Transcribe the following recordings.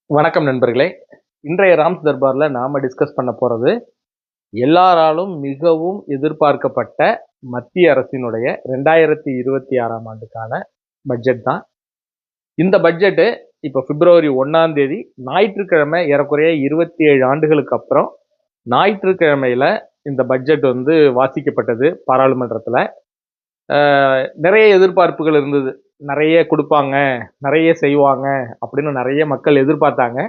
வணக்கம் நண்பர்களே. இன்றைய ராம்ஸ் தர்பார்ல நாம டிஸ்கஸ் பண்ண போறது, எல்லாராலும் மிகவும் எதிர்பார்க்கப்பட்ட மத்திய அரசினுடைய 2026ஆம் ஆண்டுக்கான பட்ஜெட் தான். இந்த பட்ஜெட்டு இப்ப பிப்ரவரி 1ஆம் தேதி ஞாயிற்றுக்கிழமை ஏறக்குறைய 27 ஆண்டுகளுக்கு அப்புறம் ஞாயிற்றுக்கிழமையில இந்த பட்ஜெட் வந்து வாசிக்கப்பட்டது பாராளுமன்றத்துல. நிறைய எதிர்பார்ப்புகள் இருந்தது. நிறைய குடுப்பாங்க, நிறைய செய்வாங்க அப்படின்னு நிறைய மக்கள் எதிர்பார்த்தாங்க.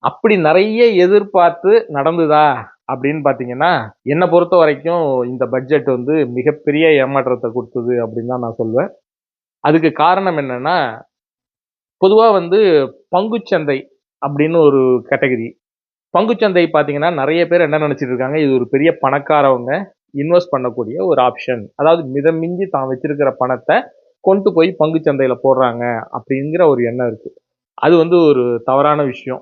அப்படி நிறைய எதிர்பார்த்து நடந்ததா அப்படின்னு பார்த்தீங்கன்னா, என்ன பொறுத்த வரைக்கும் இந்த பட்ஜெட் வந்து மிகப்பெரிய ஏமாற்றத்த குடுத்தது அப்படின்னு தான் நான் சொல்வேன். அதுக்கு காரணம் என்னன்னா, பொதுவா வந்து பங்குச்சந்தை அப்படின்னு ஒரு கேட்டகரி. பங்குச்சந்தை பார்த்தீங்கன்னா, நெறைய பேர் என்ன நெனச்சுட்டு இருக்காங்க, இது ஒரு பெரிய பணக்காரவங்க இன்வெஸ்ட் பண்ணக்கூடிய ஒரு ஆப்ஷன். அதாவது மிதமிஞ்சி தான் வச்சிருக்கிற பணத்த கொண்டு போய் பங்குச்சந்தையில போடுறாங்க அப்படிங்கிற ஒரு எண்ணம் இருக்கு. அது வந்து ஒரு தவறான விஷயம்.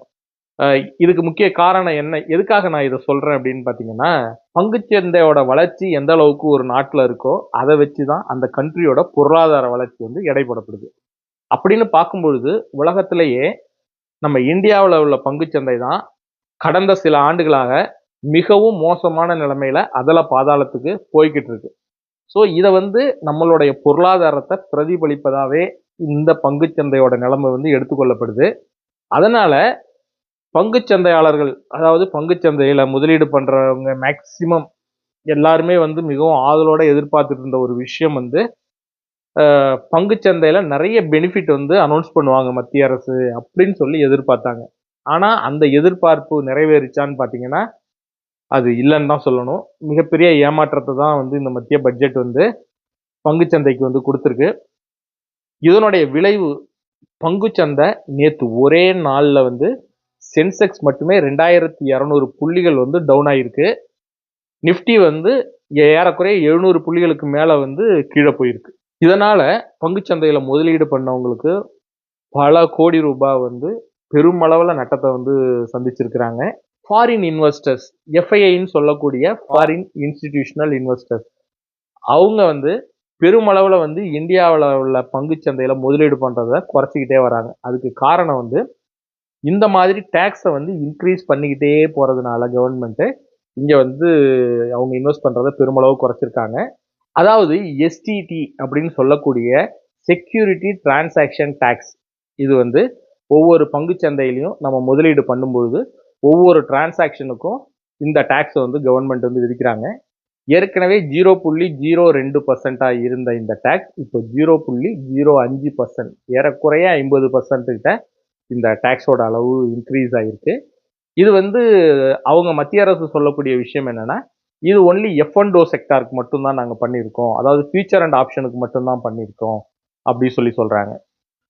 இதுக்கு முக்கிய காரணம் என்ன? எதுக்காக நான் இத சொல்றேன் அப்படின்னு பார்த்தீங்கன்னா, பங்குச்சந்தையோட வளர்ச்சி எந்த அளவுக்கு ஒரு நாட்டுல இருக்கோ, அத வச்சு தான் அந்த கண்ட்ரியோட பொருளாதார வளர்ச்சி வந்து எடை போடப்படுது. அப்படின்னு பார்க்கும்பொழுது, உலகத்திலேயே நம்ம இந்தியாவுல உள்ள பங்குச்சந்தை தான் கடந்த சில ஆண்டுகளாக மிகவும் மோசமான நிலைமையில அதல பாதாளத்துக்கு போய்க்கிட்டு இருக்கு. ஸோ இத வந்து நம்மளுடைய பொருளாதாரத்த பிரதிபலிப்பதாவே இந்த பங்குச்சந்தையோட நிலைமை வந்து எடுத்துக்கொள்ளப்படுது. அதனால பங்குச்சந்தையாளர்கள், அதாவது பங்குச்சந்தையில முதலீடு பண்றவங்க மேக்ஸிமம் எல்லாருமே வந்து மிகவும் ஆவலோட எதிர்பார்த்துட்டு இருந்த ஒரு விஷயம் வந்து, பங்குச்சந்தையில நெறைய பெனிஃபிட் வந்து அனௌன்ஸ் பண்ணுவாங்க மத்திய அரசு அப்படின்னு சொல்லி எதிர்பார்த்தாங்க. ஆனா, அந்த எதிர்பார்ப்பு நிறைவேறுச்சான்னு பார்த்தீங்கன்னா, அது இல்லன்னு தான் சொல்லணும். மிகப்பெரிய ஏமாற்றத்த தான் வந்து இந்த மத்திய பட்ஜெட் வந்து பங்குச்சந்தைக்கு வந்து குடுத்திருக்கு. இதனுடைய விளைவு பங்குச்சந்தை நேத்து ஒரே நாள்ல வந்து சென்செக்ஸ் மட்டுமே 2200 புள்ளிகள் வந்து டவுன் ஆயிருக்கு. நிஃப்டி வந்து ஏறக்குறைய 700 புள்ளிகளுக்கு மேல வந்து கீழ போயிருக்கு. இதனால பங்குச்சந்தையில முதலீடு பண்ணவங்களுக்கு பல கோடி ரூபாய் வந்து பெருமளவுல நட்டத்த வந்து சந்திச்சிருக்கிறாங்க. ஃபாரின் இன்வெஸ்டர்ஸ், எஃப்ஐஐன்னு சொல்லக்கூடிய ஃபாரின் இன்ஸ்டிடியூஷனல் இன்வெஸ்டர்ஸ், அவங்க வந்து பெருமளவுல வந்து இந்தியாவுல உள்ள பங்குச்சந்தையில முதலீடு பண்றத குறைச்சுக்கிட்டே வராங்க. அதுக்கு காரணம் வந்து இந்த மாதிரி டாக்ஸ வந்து இன்கிரீஸ் பண்ணிக்கிட்டே போறதுனால கவர்ன்மெண்ட் இங்க வந்து அவங்க இன்வெஸ்ட் பண்றத பெருமளவு குறைச்சிருக்காங்க. அதாவது எஸ்டிடி அப்படின்னு சொல்லக்கூடிய செக்யூரிட்டி டிரான்சாக்ஷன் டாக்ஸ். இது வந்து ஒவ்வொரு பங்குச் சந்தையிலயும் நம்ம முதலீடு பண்ணும்பொழுது ஒவ்வொரு டிரான்சாக்ஷனுக்கும் இந்த டாக்ஸை வந்து கவர்மெண்ட் வந்து விதிக்கிறாங்க. ஏற்கனவே 0.02% இருந்த இந்த டாக்ஸ் இப்போ 0.05%, ஏறக்குறைய 50% கிட்ட இந்த டாக்ஸோட அளவு இன்க்ரீஸ் ஆயிருக்கு. இது வந்து அவங்க மத்திய அரசு சொல்லக்கூடிய விஷயம் என்னன்னா, இது ஒன்லி எஃப் அண்ட் ஓ செக்டாருக்கு மட்டும் தான் நாங்க பண்ணியிருக்கோம். அதாவது ஃபியூச்சர் அண்ட் ஆப்ஷனுக்கு மட்டும் தான் பண்ணியிருக்கோம் அப்படி சொல்லி சொல்றாங்க.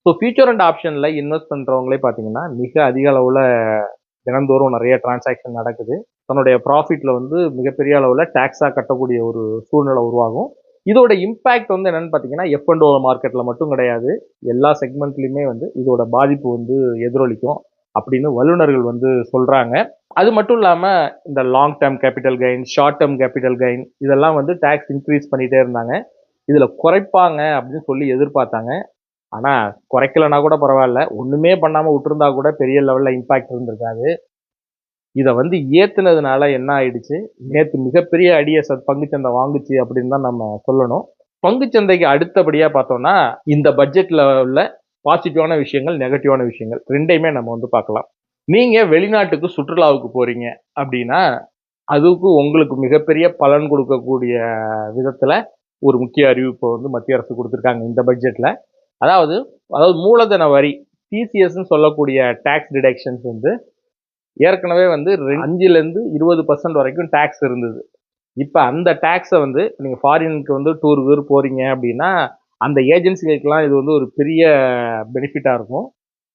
ஸோ ஃபியூச்சர் அண்ட் ஆப்ஷன்ல இன்வெஸ்ட் பண்றவங்களே பார்த்தீங்கன்னா, மிக அதிக அளவுல தினந்தோறும் நிறைய டிரான்சாக்ஷன் நடக்குது. தன்னுடைய ப்ராஃபிட்ல வந்து மிகப்பெரிய அளவுல டாக்ஸா கட்டக்கூடிய ஒரு சூழ்நிலை உருவாகும். இதோட இம்பாக்ட் வந்து என்னன்னு பார்த்தீங்கன்னா, எஃப் அண்ட் ஓ மார்க்கெட்ல மட்டும் கிடையாது. எல்லா செக்மெண்ட்லயுமே வந்து இதோட பாதிப்பு வந்து எதிரொலிக்கும் அப்படின்னு வல்லுநர்கள் வந்து சொல்றாங்க. அது மட்டும் இல்லாம இந்த long term capital gain, short term capital gain இதெல்லாம் வந்து டாக்ஸ் இன்க்ரீஸ் பண்ணிட்டே இருந்தாங்க. இதுல குறைப்பாங்க அப்படின்னு சொல்லி எதிர்பார்த்தாங்க. ஆனா குறைக்கலனா கூட பரவாயில்ல. ஒண்ணுமே பண்ணாம விட்டிருந்தா கூட பெரிய லெவல்ல இம்பாக்ட் இருந்திருக்காது. இத வந்து ஏத்துனதுனால என்ன ஆயிடுச்சு, நேத்து மிகப்பெரிய அடிய பங்குச்சந்தை வாங்குச்சு அப்படின்னு தான் நம்ம சொல்லணும். பங்குச்சந்தைக்கு அடுத்தபடியா பார்த்தோம்னா, இந்த பட்ஜெட்ல உள்ள பாசிட்டிவான விஷயங்கள், நெகட்டிவான விஷயங்கள் 2யுமே நம்ம வந்து பார்க்கலாம். நீங்க வெளிநாட்டுக்கு சுற்றுலாவுக்கு போறீங்க அப்படின்னா, அதுக்கு உங்களுக்கு மிகப்பெரிய பலன் கொடுக்கக்கூடிய விதத்துல ஒரு முக்கிய அறிவிப்பை வந்து மத்திய அரசு குடுத்திருக்காங்க இந்த பட்ஜெட்ல. அதாவது அதாவது மூலதன வரி, டிசிஎஸ்ன்னு சொல்லக்கூடிய டாக்ஸ் டிடக்ஷன்ஸ் வந்து ஏற்கனவே வந்து 5லேருந்து 20% வரைக்கும் டாக்ஸ் இருந்தது. இப்ப அந்த டாக்ஸ வந்து நீங்க ஃபாரினுக்கு வந்து டூர் கீர் போறீங்க அப்படின்னா, அந்த ஏஜென்சிகளுக்கெல்லாம் இது வந்து ஒரு பெரிய பெனிஃபிட்டா இருக்கும்.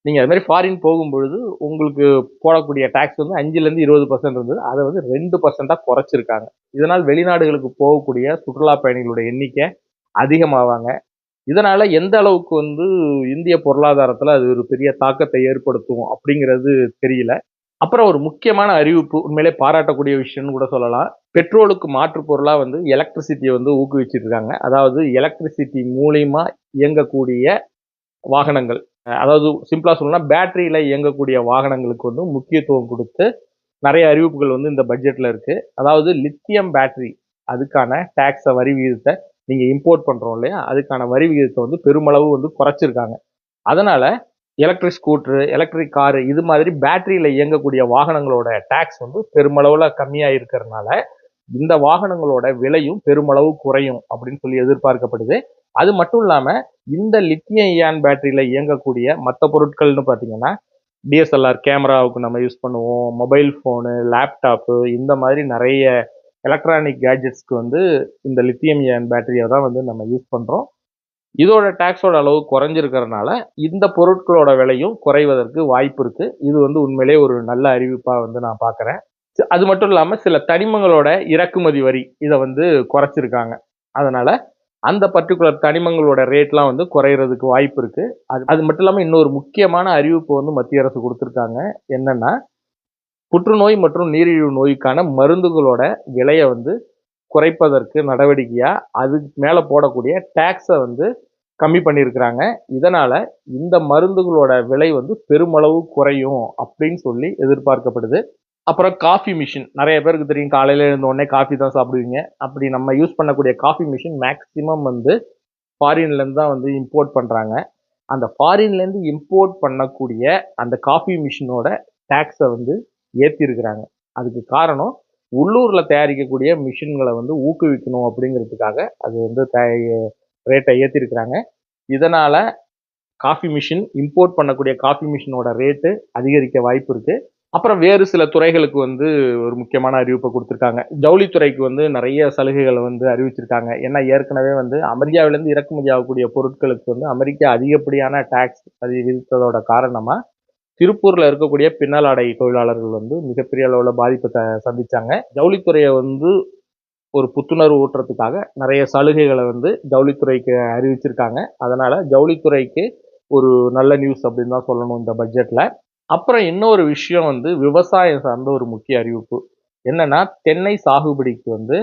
நீங்க அது மாரி ஃபாரின் போகும்பொழுது உங்களுக்கு போடக்கூடிய டாக்ஸ் வந்து 5லேருந்து 20% இருந்தது. அத வந்து 2%ஆ குறைச்சிருக்காங்க. இதனால் வெளிநாடுகளுக்கு போகக்கூடிய சுற்றுலா பயணிகளோட எண்ணிக்கை அதிகமாவாங்க. இதனால எந்த அளவுக்கு வந்து இந்திய பொருளாதாரத்துல அது ஒரு பெரிய தாக்கத்தை ஏற்படுத்தும் அப்படிங்கிறது தெரியல. அப்புறம் ஒரு முக்கியமான அறிவிப்பு, உண்மையிலே பாராட்டக்கூடிய விஷயம்னு கூட சொல்லலாம். பெட்ரோலுக்கு மாற்று பொருளா வந்து எலக்ட்ரிசிட்டிய வந்து ஊக்குவிச்சுட்டு இருக்காங்க. அதாவது எலக்ட்ரிசிட்டி மூலியமா இயங்கக்கூடிய வாகனங்கள். அதாவது சிம்பிளா சொல்லணும்னா பேட்டரியில இயங்கக்கூடிய வாகனங்களுக்கு வந்து முக்கியத்துவம் கொடுத்து நிறைய அறிவிப்புகள் வந்து இந்த பட்ஜெட்ல இருக்கு. அதாவது லித்தியம் பேட்டரி அதுக்கான டாக்ஸ வரி விகிதத்தை நீங்க இம்போர்ட் பண்றோம் இல்லையா? அதுக்கான வரி விகிதத்தை வந்து பெருமளவு வந்து குறைச்சிருக்காங்க. அதனால எலக்ட்ரிக் ஸ்கூட்டர், எலக்ட்ரிக் கார் இது மாதிரி பேட்டரியில இயங்கக்கூடிய வாகனங்களோட டாக்ஸ் வந்து பெருமளவுல கம்மியா இருக்கிறதுனால இந்த வாகனங்களோட விலையும் பெருமளவு குறையும் அப்படின்னு சொல்லி எதிர்பார்க்கப்படுது. அது மட்டும் இல்லாம இந்த லித்தியம் இயான் பேட்டரியில இயங்கக்கூடிய மற்ற பொருட்கள்னு பார்த்தீங்கன்னா டிஎஸ்எல்ஆர் கேமராவுக்கு நம்ம யூஸ் பண்ணுவோம், மொபைல் ஃபோனு, லேப்டாப்பு இந்த மாதிரி நிறைய எலக்ட்ரானிக் கேட்ஜெட்ஸ்க்கு வந்து இந்த லித்தியம் அயன் பேட்டரியை தான் வந்து நம்ம யூஸ் பண்ணுறோம். இதோட டேக்ஸோட அளவு குறைஞ்சிருக்கிறதுனால இந்த பொருட்களோட விலையும் குறைவதற்கு வாய்ப்பு இருக்கு. இது வந்து உண்மையிலேயே ஒரு நல்ல அறிவிப்பா வந்து நான் பார்க்குறேன். அது மட்டும் இல்லாம சில தனிமங்களோட இறக்குமதி வரி இத வந்து குறைச்சிருக்காங்க. அதனால அந்த பர்ட்டிகுலர் தனிமங்களோட ரேட்லாம் வந்து குறையறதுக்கு வாய்ப்பு இருக்கு. அது அது மட்டும் இல்லாம இன்னொரு முக்கியமான அறிவிப்பு வந்து மத்திய அரசு குடுத்திருக்காங்க. என்னன்னா, புற்றுநோய் மற்றும் நீரிழிவு நோய்க்கான மருந்துகளோட விலைய வந்து குறைப்பதற்கு நடவடிக்கையா, அதுக்கு மேல போடக்கூடிய டாக்ஸ வந்து கம்மி பண்ணியிருக்கிறாங்க. இதனால இந்த மருந்துகளோட விலை வந்து பெருமளவு குறையும் அப்படின்னு சொல்லி எதிர்பார்க்கப்படுது. அப்புறம் காஃபி மிஷின். நெறைய பேருக்கு தெரியும் காலையில எழுந்த உடனே காஃபி தான் சாப்பிடுவீங்க. அப்படி நம்ம யூஸ் பண்ணக்கூடிய காஃபி மிஷின் மேக்ஸிமம் வந்து ஃபாரின்லேருந்து தான் வந்து இம்போர்ட் பண்றாங்க. அந்த ஃபாரின்லேருந்து இம்போர்ட் பண்ணக்கூடிய அந்த காஃபி மிஷினோட டாக்ஸ வந்து ஏத்தியிருக்கிறாங்க. அதுக்கு காரணம் உள்ளூர்ல தயாரிக்கக்கூடிய மிஷின்கள வந்து ஊக்குவிக்கணும் அப்படிங்கிறதுக்காக அது வந்து ரேட்ட ஏத்தியிருக்கிறாங்க. இதனால காஃபி மிஷின் இம்போர்ட் பண்ணக்கூடிய காஃபி மிஷினோட ரேட்டு அதிகரிக்க வாய்ப்பு இருக்கு. அப்புறம் வேறு சில துறைகளுக்கு வந்து ஒரு முக்கியமான அறிவிப்பை கொடுத்திருக்காங்க. ஜவுளித்துறைக்கு வந்து நிறைய சலுகைகளை வந்து அறிவிச்சிருக்காங்க. ஏன்னா ஏற்கனவே வந்து அமெரிக்காவிலேருந்து இறக்குமதி ஆகக்கூடிய பொருட்களுக்கு வந்து அமெரிக்கா அதிகப்படியான டாக்ஸ் விதித்ததோட காரணமா திருப்பூர்ல இருக்கக்கூடிய பின்னலாடை தொழிலாளர்கள் வந்து மிகப்பெரிய அளவுல பாதிப்பை சந்திச்சாங்க. ஜவுளித்துறையை வந்து ஒரு புத்துணர்வு ஊட்டுறதுக்காக நிறைய சலுகைகளை வந்து ஜவுளித்துறைக்கு அறிவிச்சிருக்காங்க. அதனால ஜவுளித்துறைக்கு ஒரு நல்ல நியூஸ் அப்படின்னு தான் சொல்லணும் இந்த பட்ஜெட்ல. அப்புறம் இன்னொரு விஷயம் வந்து விவசாயம் சார்ந்த ஒரு முக்கிய அறிவிப்பு. என்னன்னா தென்னை சாகுபடிக்கு வந்து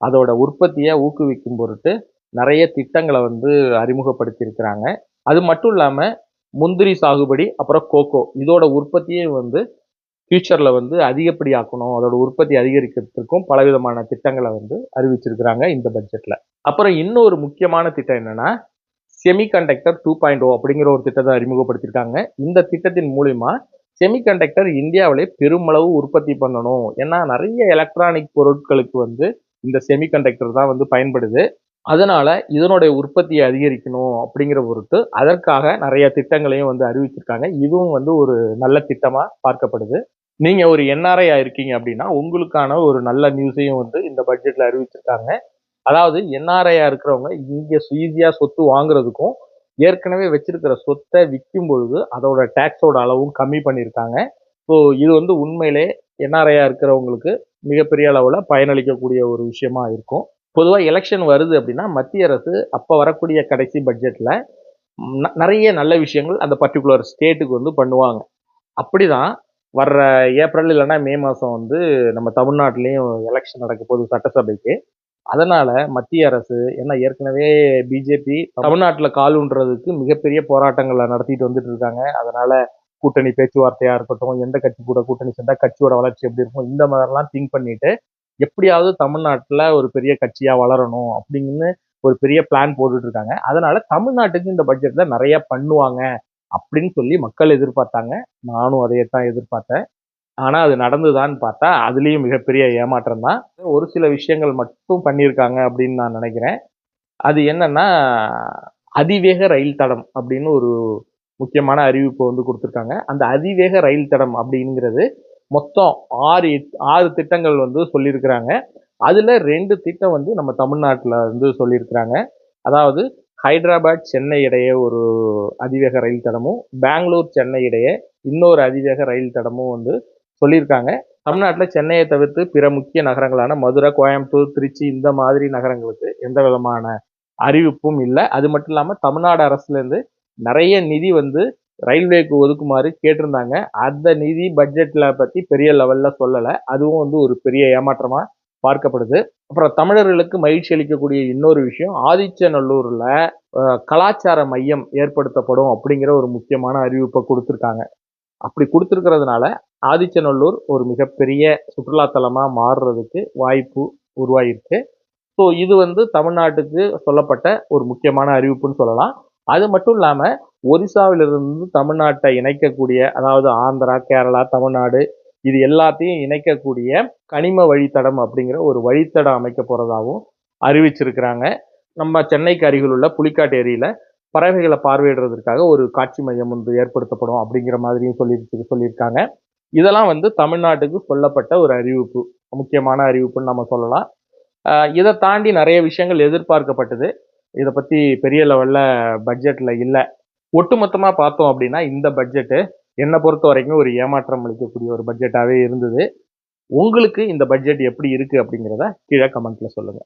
அதோட உற்பத்தியை ஊக்குவிக்கும் பொருட்டு நிறைய திட்டங்களை வந்து அறிமுகப்படுத்தி இருக்கிறாங்க. அது மட்டும் இல்லாம முந்திரி சாகுபடி அப்புறம் கோகோ இதோட உற்பத்தியை வந்து ஃபியூச்சர்ல வந்து அதிகப்படியாக்கணும், அதோட உற்பத்தி அதிகரிக்கிறதுக்கும் பலவிதமான திட்டங்களை வந்து அறிவிச்சிருக்கிறாங்க இந்த பட்ஜெட்ல. அப்புறம் இன்னொரு முக்கியமான திட்டம் என்னன்னா செமிகண்டக்டர் 2.0 அப்படிங்கிற ஒரு திட்டத்தை அறிமுகப்படுத்தியிருக்காங்க. இந்த திட்டத்தின் மூலியமா செமிகண்டக்டர் இந்தியாவிலே பெருமளவு உற்பத்தி பண்ணணும். ஏன்னா நிறைய எலக்ட்ரானிக் பொருட்களுக்கு வந்து இந்த செமிகண்டக்டர் தான் வந்து பயன்படுது. அதனால இதனுடைய உற்பத்தியை அதிகரிக்கணும் அப்படிங்கிற பொருட்டு அதற்காக நிறைய திட்டங்களையும் வந்து அறிவிச்சிருக்காங்க. இதுவும் வந்து ஒரு நல்ல திட்டமா பார்க்கப்படுது. நீங்க ஒரு என்ஆர்ஐ இருக்கீங்க அப்படின்னா உங்களுக்கான ஒரு நல்ல நியூஸையும் வந்து இந்த பட்ஜெட்ல அறிவிச்சிருக்காங்க. அதாவது என்ஆர்ஐயா இருக்கிறவங்க இங்க ஈஸியா சொத்து வாங்குறதுக்கும் ஏற்கனவே வச்சிருக்கிற சொத்தை விற்கும் பொழுது அதோட டேக்ஸோட அளவும் கம்மி பண்ணியிருக்காங்க. ஸோ இது வந்து உண்மையிலே என்ஆர்ஐயா இருக்கிறவங்களுக்கு மிகப்பெரிய அளவுல பயனளிக்கக்கூடிய ஒரு விஷயமா இருக்கும். பொதுவா எலெக்ஷன் வருது அப்படின்னா மத்திய அரசு அப்ப வரக்கூடிய கடைசி பட்ஜெட்ல நிறைய நல்ல விஷயங்கள் அந்த பர்டிகுலர் ஸ்டேட்டுக்கு வந்து பண்ணுவாங்க. அப்படிதான் வர்ற ஏப்ரல் இல்லைன்னா மே மாசம் வந்து நம்ம தமிழ்நாட்டிலையும் எலெக்ஷன் நடக்க போகுது சட்டசபைக்கு. அதனால மத்திய அரசு ஏன்னா ஏற்கனவே பிஜேபி தமிழ்நாட்டுல கால் ஊன்றதுக்கு மிகப்பெரிய போராட்டங்களை நடத்திட்டு வந்துட்டு இருக்காங்க. அதனால கூட்டணி பேச்சுவார்த்தையா இருக்கட்டும், எந்த கட்சி கூட கூட்டணி சேர்ந்தா கட்சியோட வளர்ச்சி எப்படி இருக்கும் இந்த மாதிரிலாம் திங்க் பண்ணிட்டு எப்படியாவது தமிழ்நாட்டுல ஒரு பெரிய கட்சியா வளரணும் அப்படின்னு ஒரு பெரிய பிளான் போட்டுட்டு இருக்காங்க. அதனால தமிழ்நாட்டுக்கு இந்த பட்ஜெட்ல நிறைய பண்ணுவாங்க அப்படின்னு சொல்லி மக்கள் எதிர்பார்த்தாங்க. நானும் அதையத்தான் எதிர்பார்த்தேன். ஆனா அது நடந்துதான்னு பார்த்தா அதுலயும் மிகப்பெரிய ஏமாற்றம் தான். ஒரு சில விஷயங்கள் மட்டும் பண்ணியிருக்காங்க அப்படின்னு நான் நினைக்கிறேன். அது என்னன்னா அதிவேக ரயில் தடம் அப்படின்னு ஒரு முக்கியமான அறிவிப்பு வந்து கொடுத்துருக்காங்க. அந்த அதிவேக ரயில் தடம் அப்படிங்கிறது மொத்தம் 6 திட்டங்கள் வந்து சொல்லியிருக்கிறாங்க. அதுல 2 திட்டம் வந்து நம்ம தமிழ்நாட்டுல வந்து சொல்லியிருக்கிறாங்க. அதாவது ஹைதராபாத் சென்னை இடையே ஒரு அதிவேக ரயில் தடமும், பெங்களூர் சென்னை இடையே இன்னொரு அதிவேக ரயில் தடமும் வந்து சொல்லியிருக்காங்க. தமிழ்நாட்டுல சென்னையை தவிர்த்து பிற முக்கிய நகரங்களான மதுரை, கோயம்புத்தூர், திருச்சி இந்த மாதிரி நகரங்களுக்கு எந்த விதமான அறிவிப்பும் இல்ல. அது மட்டும் இல்லாம தமிழ்நாடு அரசுல இருந்து நிறைய நிதி வந்து ரயில்வேக்கு ஒதுக்குமாறு கேட்டிருந்தாங்க. அந்த நிதி பட்ஜெட்ல பத்தி பெரிய லெவல்ல சொல்லல. அதுவும் வந்து ஒரு பெரிய ஏமாற்றமா பார்க்கப்படுது. அப்புறம் தமிழர்களுக்கு மகிழ்ச்சி அளிக்கக்கூடிய இன்னொரு விஷயம், ஆதிச்சநல்லூர்ல கலாச்சார மையம் ஏற்படுத்தப்படும் அப்படிங்கிற ஒரு முக்கியமான அறிவிப்பை கொடுத்திருக்காங்க. அப்படி கொடுத்திருக்கிறதுனால ஆதிச்சநல்லூர் ஒரு மிகப்பெரிய சுற்றுலா தலமா மாறுறதுக்கு வாய்ப்பு உருவாயிருக்கு. ஸோ இது வந்து தமிழ்நாட்டுக்கு சொல்லப்பட்ட ஒரு முக்கியமான அறிவிப்புன்னு சொல்லலாம். அது மட்டும் இல்லாம ஒரிசாவிலிருந்து தமிழ்நாட்டை இணைக்கக்கூடிய, அதாவது ஆந்திரா, கேரளா, தமிழ்நாடு இது எல்லாத்தையும் இணைக்கக்கூடிய கனிம வழித்தடம் அப்படிங்கிற ஒரு வழித்தடம் அமைக்க போறதாகவும் அறிவிச்சிருக்கிறாங்க. நம்ம சென்னைக்கு அருகில் உள்ள புலிக்காட்டு ஏரியில பறவைகளை பார்வையிடுறதற்காக ஒரு காட்சி மையம் வந்து ஏற்படுத்தப்படும் அப்படிங்கிற மாதிரியும் சொல்லியிருக்காங்க. இதெல்லாம் வந்து தமிழ்நாட்டுக்கு சொல்லப்பட்ட ஒரு அறிவிப்பு, முக்கியமான அறிவிப்புன்னு நம்ம சொல்லலாம். இதை தாண்டி நிறைய விஷயங்கள் எதிர்பார்க்கப்பட்டது. இதை பத்தி பெரிய லெவல்ல பட்ஜெட்ல இல்ல. ஒட்டுமொத்தமா பார்த்தோம் அப்படின்னா இந்த பட்ஜெட் என்னை பொறுத்த வரைக்கும் ஒரு ஏமாற்றம் அளிக்கக்கூடிய ஒரு பட்ஜெட்டாவே இருந்தது. உங்களுக்கு இந்த பட்ஜெட் எப்படி இருக்கு அப்படிங்கிறத கீழே கமெண்ட்ல சொல்லுங்க.